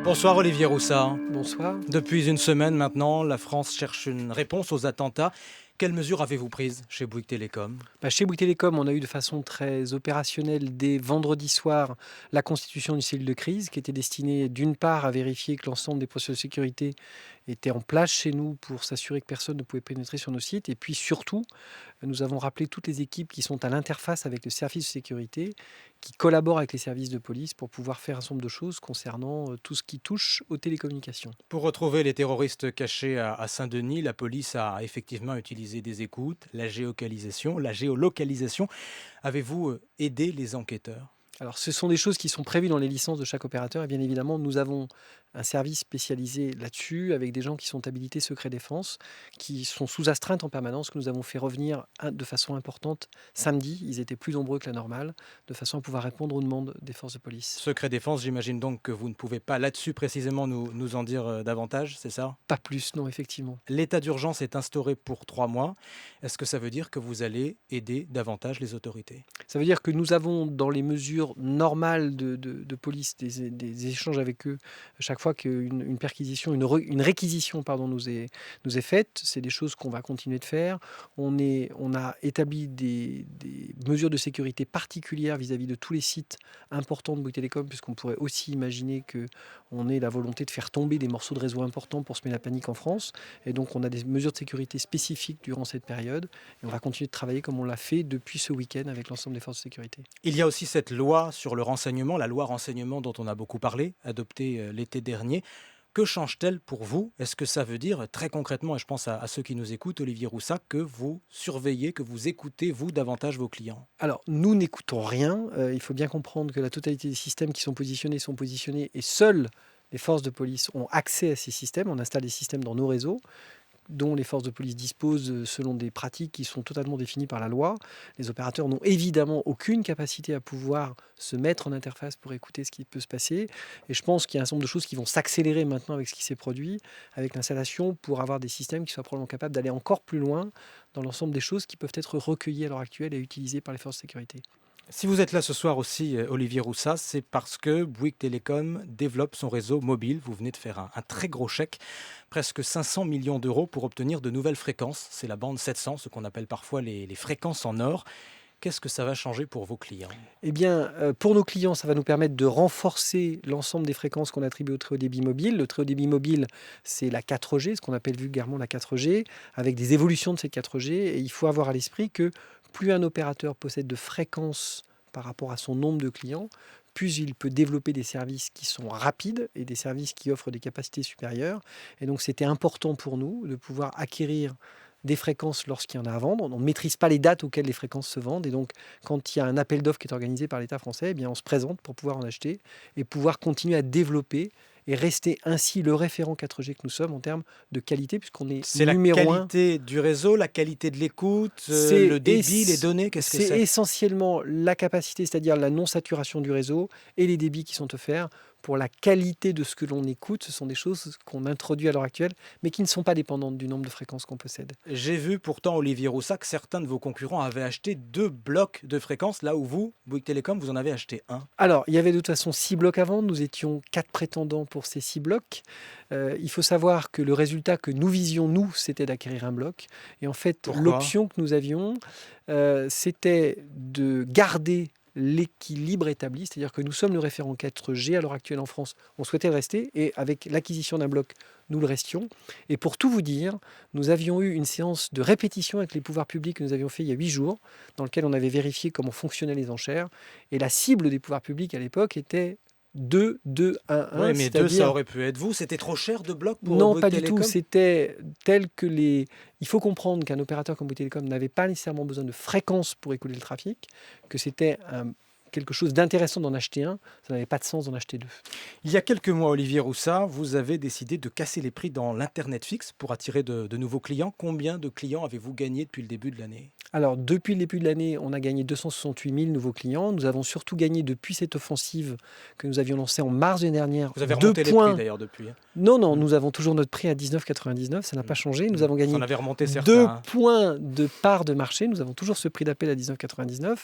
Bonsoir Olivier Roussat. Bonsoir. Depuis une semaine maintenant, la France cherche une réponse aux attentats. Quelles mesures avez-vous prises chez Bouygues Télécom? Chez Bouygues Télécom, on a eu de façon très opérationnelle dès vendredi soir la constitution d'une cellule de crise qui était destinée d'une part à vérifier que l'ensemble des procédures de sécurité étaient en place chez nous pour s'assurer que personne ne pouvait pénétrer sur nos sites. Et puis surtout, nous avons rappelé toutes les équipes qui sont à l'interface avec le service de sécurité, qui collaborent avec les services de police pour pouvoir faire un certain nombre de choses concernant tout ce qui touche aux télécommunications. Pour retrouver les terroristes cachés à Saint-Denis, la police a effectivement utilisé des écoutes, la géolocalisation. Avez-vous aidé les enquêteurs? Alors, ce sont des choses qui sont prévues dans les licences de chaque opérateur et bien évidemment, nous avons un service spécialisé là-dessus avec des gens qui sont habilités secret défense, qui sont sous astreinte en permanence, que nous avons fait revenir de façon importante samedi. Ils étaient plus nombreux que la normale, de façon à pouvoir répondre aux demandes des forces de police. Secret défense, j'imagine donc que vous ne pouvez pas là-dessus précisément nous en dire davantage, c'est ça? Pas plus, non, effectivement. L'état d'urgence est instauré pour 3 mois. Est-ce que ça veut dire que vous allez aider davantage les autorités? Ça veut dire que nous avons, dans les mesures normales de police, des échanges avec eux chaque fois qu'une perquisition, une réquisition pardon, nous est faite. C'est des choses qu'on va continuer de faire. On a établi des mesures de sécurité particulières vis-à-vis de tous les sites importants de Bouygues Télécom, puisqu'on pourrait aussi imaginer qu'on ait la volonté de faire tomber des morceaux de réseau importants pour semer la panique en France. Et donc, on a des mesures de sécurité spécifiques durant cette période. Et on va continuer de travailler comme on l'a fait depuis ce week-end avec l'ensemble des forces de sécurité. Il y a aussi cette loi sur le renseignement, la loi renseignement dont on a beaucoup parlé, adoptée l'été dernier. Que change-t-elle pour vous? Est-ce que ça veut dire très concrètement, et je pense à ceux qui nous écoutent, Olivier Roussac, que vous surveillez, que vous écoutez, vous, davantage vos clients? Alors, nous n'écoutons rien. Il faut bien comprendre que la totalité des systèmes qui sont positionnés et seules les forces de police ont accès à ces systèmes. On installe des systèmes dans nos réseaux dont les forces de police disposent selon des pratiques qui sont totalement définies par la loi. Les opérateurs n'ont évidemment aucune capacité à pouvoir se mettre en interface pour écouter ce qui peut se passer. Et je pense qu'il y a un certain nombre de choses qui vont s'accélérer maintenant avec ce qui s'est produit, avec l'installation, pour avoir des systèmes qui soient probablement capables d'aller encore plus loin dans l'ensemble des choses qui peuvent être recueillies à l'heure actuelle et utilisées par les forces de sécurité. Si vous êtes là ce soir aussi, Olivier Roussat, c'est parce que Bouygues Télécom développe son réseau mobile. Vous venez de faire un très gros chèque, presque 500 millions d'euros pour obtenir de nouvelles fréquences. C'est la bande 700, ce qu'on appelle parfois les fréquences en or. Qu'est-ce que ça va changer pour vos clients? Eh bien, pour nos clients, ça va nous permettre de renforcer l'ensemble des fréquences qu'on attribue au très haut débit mobile. Le très haut débit mobile, c'est la 4G, ce qu'on appelle vulgairement la 4G, avec des évolutions de cette 4G. Et il faut avoir à l'esprit que plus un opérateur possède de fréquences par rapport à son nombre de clients, plus il peut développer des services qui sont rapides et des services qui offrent des capacités supérieures. Et donc, c'était important pour nous de pouvoir acquérir des fréquences lorsqu'il y en a à vendre. On ne maîtrise pas les dates auxquelles les fréquences se vendent. Et donc, quand il y a un appel d'offres qui est organisé par l'État français, eh bien, on se présente pour pouvoir en acheter et pouvoir continuer à développer et rester ainsi le référent 4G que nous sommes en termes de qualité, puisqu'on est C'est la numéro un. qualité du réseau, la qualité de l'écoute, C'est le débit, les données, qu'est-ce que c'est c'est? essentiellement la capacité, c'est-à-dire la non-saturation du réseau et les débits qui sont offerts. Pour la qualité de ce que l'on écoute, ce sont des choses qu'on introduit à l'heure actuelle, mais qui ne sont pas dépendantes du nombre de fréquences qu'on possède. J'ai vu pourtant, Olivier Roussac, que certains de vos concurrents avaient acheté 2 blocs de fréquences, là où vous, Bouygues Télécom, vous en avez acheté un. Alors, il y avait de toute façon 6 blocs à vendre. Nous étions 4 prétendants pour ces 6 blocs. Il faut savoir que le résultat que nous visions, nous, c'était d'acquérir un bloc. Et en fait, Pourquoi? l'option que nous avions, c'était de garder l'équilibre établi, c'est-à-dire que nous sommes le référent 4G à l'heure actuelle en France. On souhaitait le rester et avec l'acquisition d'un bloc, nous le restions. Et pour tout vous dire, nous avions eu une séance de répétition avec les pouvoirs publics que nous avions fait il y a 8 jours, dans lequel on avait vérifié comment fonctionnaient les enchères. Et la cible des pouvoirs publics à l'époque était 2, 2, 1, 1. Oui, mais 2, ça c'est-à-dire... aurait pu être vous. C'était trop cher de blocs pour Non, Bouygues pas du tout. Télécom? C'était tel que les... Il faut comprendre qu'un opérateur comme Bouygues Télécom n'avait pas nécessairement besoin de fréquences pour écouler le trafic, que c'était quelque chose d'intéressant d'en acheter un, ça n'avait pas de sens d'en acheter deux. Il y a quelques mois, Olivier Roussat, vous avez décidé de casser les prix dans l'Internet fixe pour attirer de nouveaux clients. Combien de clients avez-vous gagné depuis le début de l'année? Alors, depuis le début de l'année, on a gagné 268 000 nouveaux clients. Nous avons surtout gagné depuis cette offensive que nous avions lancée en mars de l'année dernière. Vous avez 2 remonté les points. prix d'ailleurs depuis. Non, nous avons toujours notre prix à 19,99, ça n'a pas changé. Nous avons Vous gagné en avez remonté 2 certains. points de part de marché. Nous avons toujours ce prix d'appel à 19,99.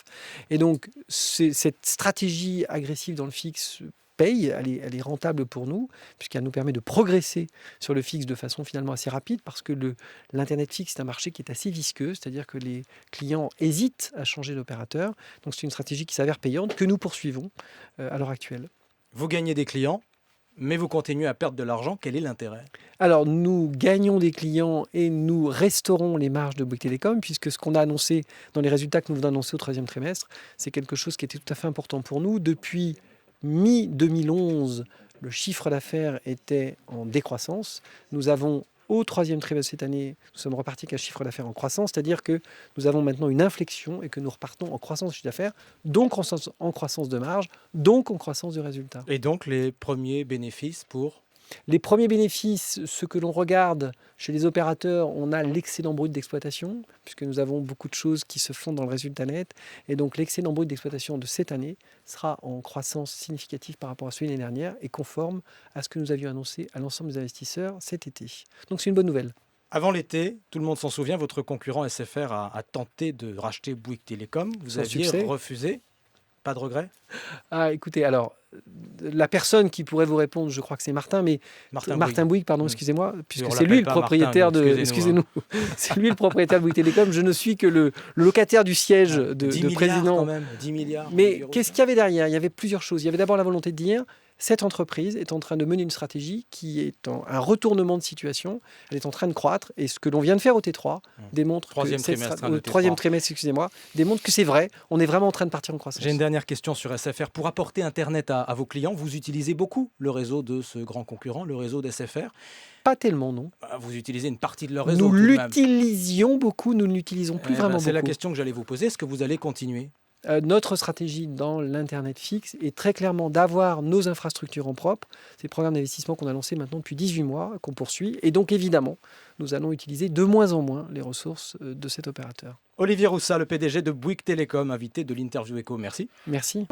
Et donc, cette stratégie agressive dans le fixe paye, elle est rentable pour nous, puisqu'elle nous permet de progresser sur le fixe de façon finalement assez rapide, parce que l'Internet fixe, c'est un marché qui est assez visqueux, c'est-à-dire que les clients hésitent à changer d'opérateur. Donc c'est une stratégie qui s'avère payante, que nous poursuivons à l'heure actuelle. Vous gagnez des clients, mais vous continuez à perdre de l'argent. Quel est l'intérêt? Alors, nous gagnons des clients et nous restaurons les marges de Bouygues Telecom, puisque ce qu'on a annoncé dans les résultats que nous venons d'annoncer au troisième trimestre, c'est quelque chose qui était tout à fait important pour nous. Depuis mi-2011, le chiffre d'affaires était en décroissance. Nous avons, au troisième trimestre cette année, nous sommes repartis avec un chiffre d'affaires en croissance, c'est-à-dire que nous avons maintenant une inflexion et que nous repartons en croissance de chiffre d'affaires, donc en croissance de marge, donc en croissance de résultats. Et donc les premiers bénéfices pour... Les premiers bénéfices, ce que l'on regarde chez les opérateurs, on a l'excédent brut d'exploitation, puisque nous avons beaucoup de choses qui se font dans le résultat net. Et donc l'excédent brut d'exploitation de cette année sera en croissance significative par rapport à celui de l'année dernière et conforme à ce que nous avions annoncé à l'ensemble des investisseurs cet été. Donc c'est une bonne nouvelle. Avant l'été, tout le monde s'en souvient, votre concurrent SFR a tenté de racheter Bouygues Télécom. Vous Sans aviez succès. refusé. Pas de regret? Ah, écoutez, alors, la personne qui pourrait vous répondre, je crois que c'est Martin, mais Martin Bouygues, pardon, excusez-moi, puisque on c'est lui le l'appelle pas propriétaire Martin, de... nous, Excusez-nous, c'est lui le propriétaire de Bouygues Télécom. Je ne suis que le locataire du siège 10 de milliards président. quand même, 10 milliards. Mais qu'est-ce qu'il y avait derrière? Il y avait plusieurs choses. Il y avait d'abord la volonté de dire, cette entreprise est en train de mener une stratégie qui est un retournement de situation. Elle est en train de croître. Et ce que l'on vient de faire au T3 démontre troisième trimestre, excusez-moi, démontre que c'est vrai. On est vraiment en train de partir en croissance. J'ai une dernière question sur SFR. Pour apporter Internet à vos clients, vous utilisez beaucoup le réseau de ce grand concurrent, le réseau d'SFR. Pas tellement, non. Vous utilisez une partie de leur réseau. Nous l'utilisions beaucoup, nous ne l'utilisons plus vraiment beaucoup. C'est la question que j'allais vous poser. Est-ce que vous allez continuer? Notre stratégie dans l'Internet fixe est très clairement d'avoir nos infrastructures en propre. C'est le programme d'investissement qu'on a lancé maintenant depuis 18 mois, qu'on poursuit. Et donc, évidemment, nous allons utiliser de moins en moins les ressources de cet opérateur. Olivier Roussat, le PDG de Bouygues Télécom, invité de l'Interview Éco. Merci. Merci.